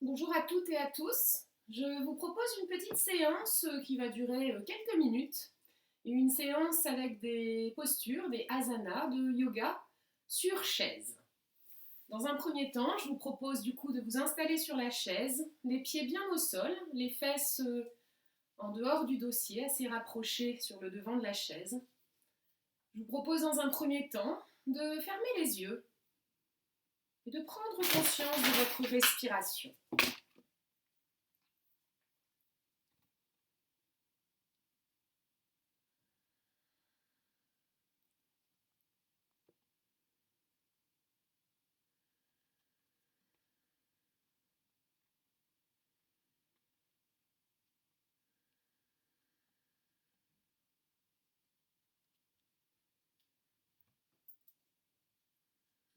Bonjour à toutes et à tous. Je vous propose une petite séance qui va durer quelques minutes. Une séance avec des postures, des asanas de yoga sur chaise. Dans un premier temps, je vous propose du coup de vous installer sur la chaise, les pieds bien au sol, les fesses en dehors du dossier, assez rapprochées sur le devant de la chaise. Je vous propose dans un premier temps de fermer les yeux et de prendre conscience de votre respiration.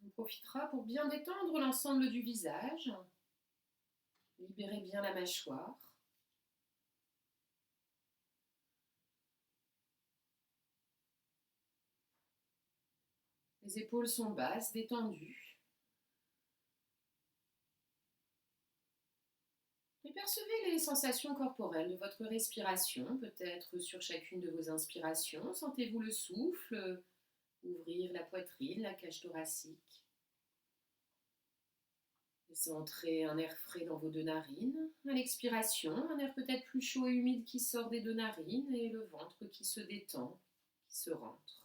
On profitera pour bien détendre l'ensemble du visage. Libérez bien la mâchoire. Les épaules sont basses, détendues. Et percevez les sensations corporelles de votre respiration, peut-être sur chacune de vos inspirations. Sentez-vous le souffle ouvrir la poitrine, la cage thoracique. Laissez entrer un air frais dans vos deux narines. À l'expiration, un air peut-être plus chaud et humide qui sort des deux narines et le ventre qui se détend, qui se rentre.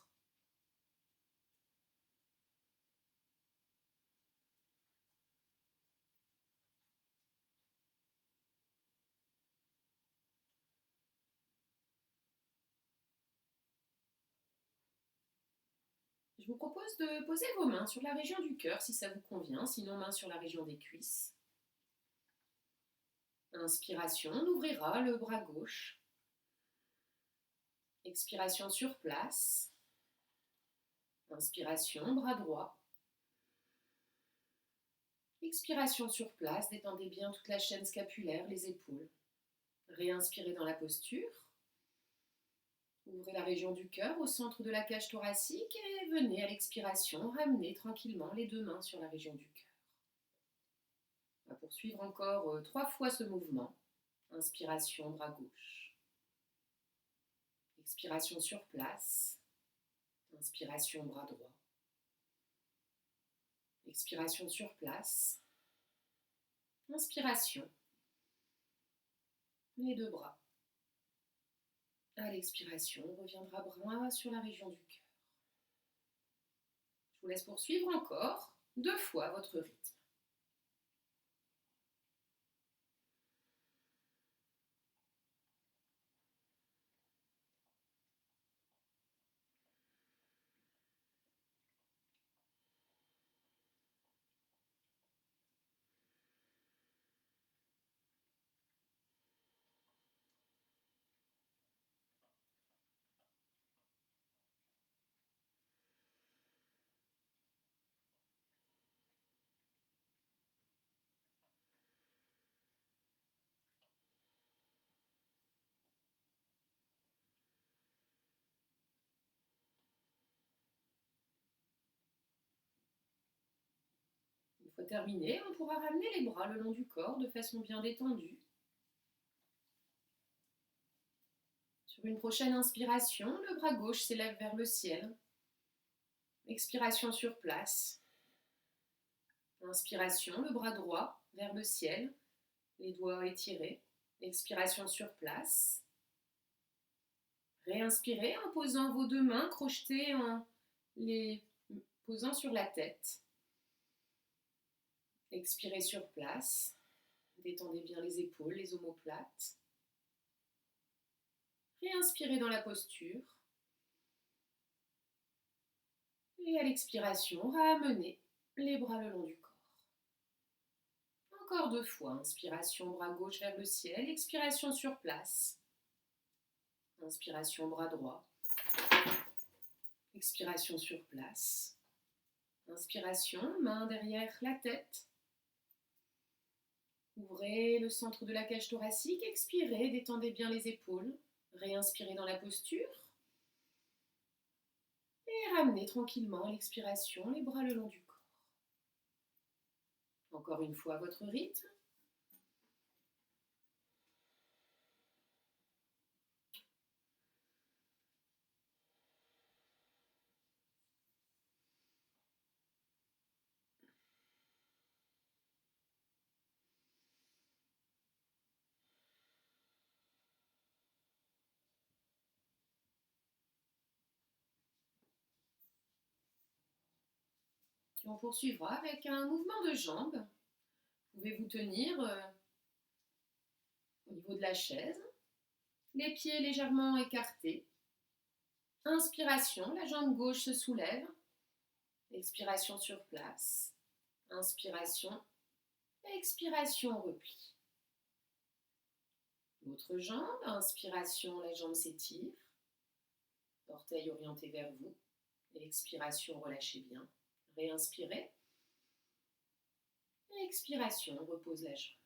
Je vous propose de poser vos mains sur la région du cœur si ça vous convient, sinon mains sur la région des cuisses. Inspiration, on ouvrira le bras gauche. Expiration sur place. Inspiration, bras droit. Expiration sur place, détendez bien toute la chaîne scapulaire, les épaules. Réinspirez dans la posture. Ouvrez la région du cœur au centre de la cage thoracique et venez à l'expiration ramener tranquillement les deux mains sur la région du cœur. On va poursuivre encore 3 fois ce mouvement. Inspiration, bras gauche. Expiration sur place. Inspiration, bras droit. Expiration sur place. Inspiration. Les deux bras. À l'expiration, on reviendra bras sur la région du cœur. Je vous laisse poursuivre encore 2 fois votre rythme. Une fois terminé, on pourra ramener les bras le long du corps de façon bien détendue. Sur une prochaine inspiration, le bras gauche s'élève vers le ciel. Expiration sur place. Inspiration, le bras droit vers le ciel, les doigts étirés. Expiration sur place. Réinspirez en posant vos deux mains crochetées en les posant sur la tête. Expirez sur place. Détendez bien les épaules, les omoplates. Réinspirez dans la posture. Et à l'expiration, ramenez les bras le long du corps. Encore 2 fois. Inspiration, bras gauche vers le ciel. Expiration sur place. Inspiration, bras droit. Expiration sur place. Inspiration, main derrière la tête. Ouvrez le centre de la cage thoracique. Expirez, détendez bien les épaules. Réinspirez dans la posture. Et ramenez tranquillement à l'expiration les bras le long du corps. Encore une fois, votre rythme. Puis on poursuivra avec un mouvement de jambes. Vous pouvez vous tenir au niveau de la chaise, les pieds légèrement écartés. Inspiration, la jambe gauche se soulève. Expiration sur place. Inspiration, expiration, repli. L'autre jambe, inspiration, la jambe s'étire. Orteil orienté vers vous. Expiration, relâchez bien. Réinspirez. Expiration, repose la jambe.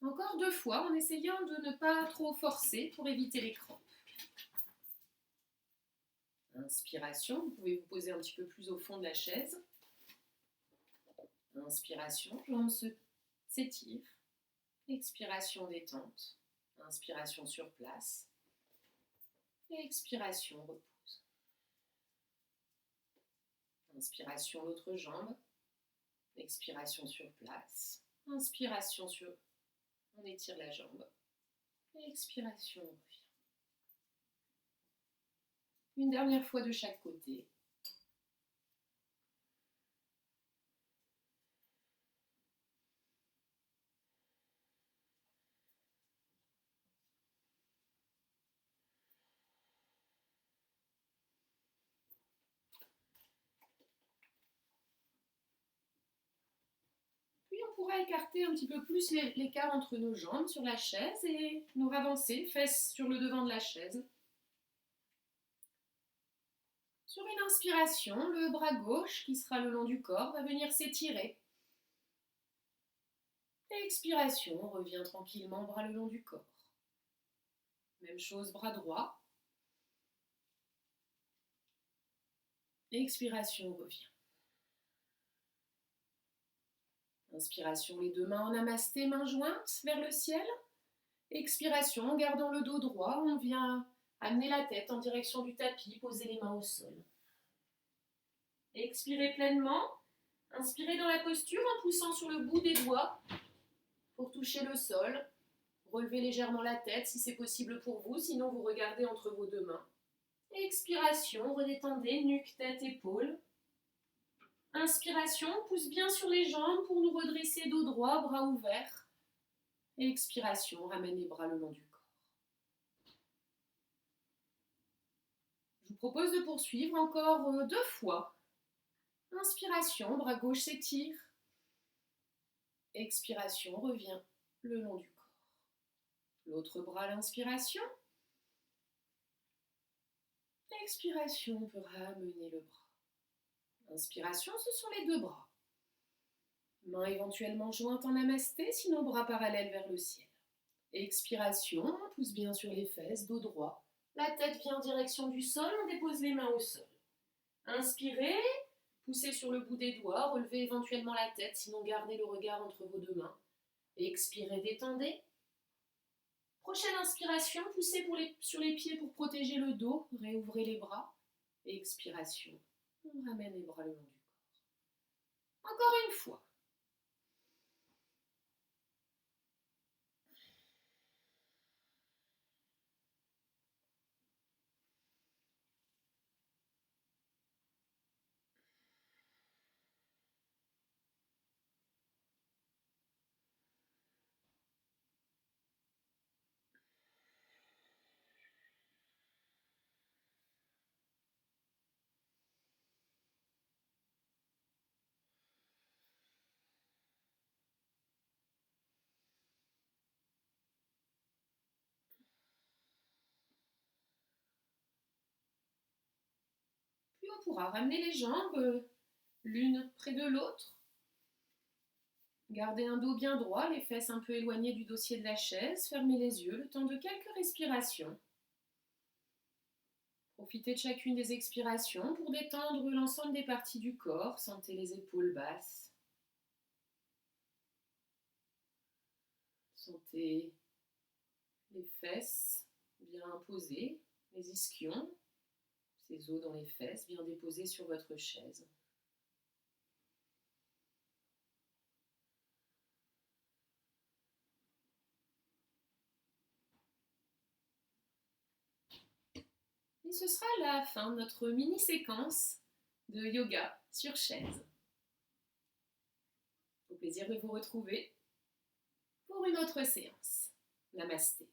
Encore 2 fois en essayant de ne pas trop forcer pour éviter les crampes. Inspiration, vous pouvez vous poser un petit peu plus au fond de la chaise. Inspiration, jambes s'étirent. Expiration, détente. Inspiration sur place. Expiration, repose. Inspiration, l'autre jambe. Expiration sur place. Inspiration sur... On étire la jambe. Expiration, on revient. Une dernière fois de chaque côté. Puis on pourra écarter un petit peu plus l'écart entre nos jambes sur la chaise et nous ravancer, fesses sur le devant de la chaise. Sur une inspiration, le bras gauche, qui sera le long du corps, va venir s'étirer. Expiration, on revient tranquillement, bras le long du corps. Même chose, bras droit. Expiration, on revient. Inspiration, les 2 mains en namasté, mains jointes vers le ciel. Expiration, en gardant le dos droit, on vient amener la tête en direction du tapis, poser les mains au sol. Expirez pleinement. Inspirez dans la posture en poussant sur le bout des doigts pour toucher le sol. Relevez légèrement la tête si c'est possible pour vous, sinon vous regardez entre vos 2 mains. Expiration, redétendez, nuque, tête, épaules. Inspiration, pousse bien sur les jambes pour nous redresser dos droit, bras ouverts. Expiration, ramène les bras le long du corps. Je vous propose de poursuivre encore 2 fois. Inspiration, bras gauche s'étire. Expiration, revient le long du corps. L'autre bras à l'inspiration. Expiration, on peut ramener le bras. Inspiration, ce sont les 2 bras. Mains éventuellement jointes en namasté, sinon bras parallèles vers le ciel. Expiration, on pousse bien sur les fesses, dos droit. La tête vient en direction du sol, on dépose les mains au sol. Inspirez, poussez sur le bout des doigts, relevez éventuellement la tête, sinon gardez le regard entre vos 2 mains. Expirez, détendez. Prochaine inspiration, poussez sur les pieds pour protéger le dos, réouvrez les bras. Expiration, on ramène les bras le long du corps. Encore une fois. Puis on pourra ramener les jambes l'une près de l'autre. Gardez un dos bien droit, les fesses un peu éloignées du dossier de la chaise. Fermez les yeux le temps de quelques respirations. Profitez de chacune des expirations pour détendre l'ensemble des parties du corps. Sentez les épaules basses. Sentez les fesses bien posées, les ischions, ces os dans les fesses bien déposés sur votre chaise. Et ce sera la fin de notre mini-séquence de yoga sur chaise. plaisir de vous retrouver pour une autre séance. Namasté.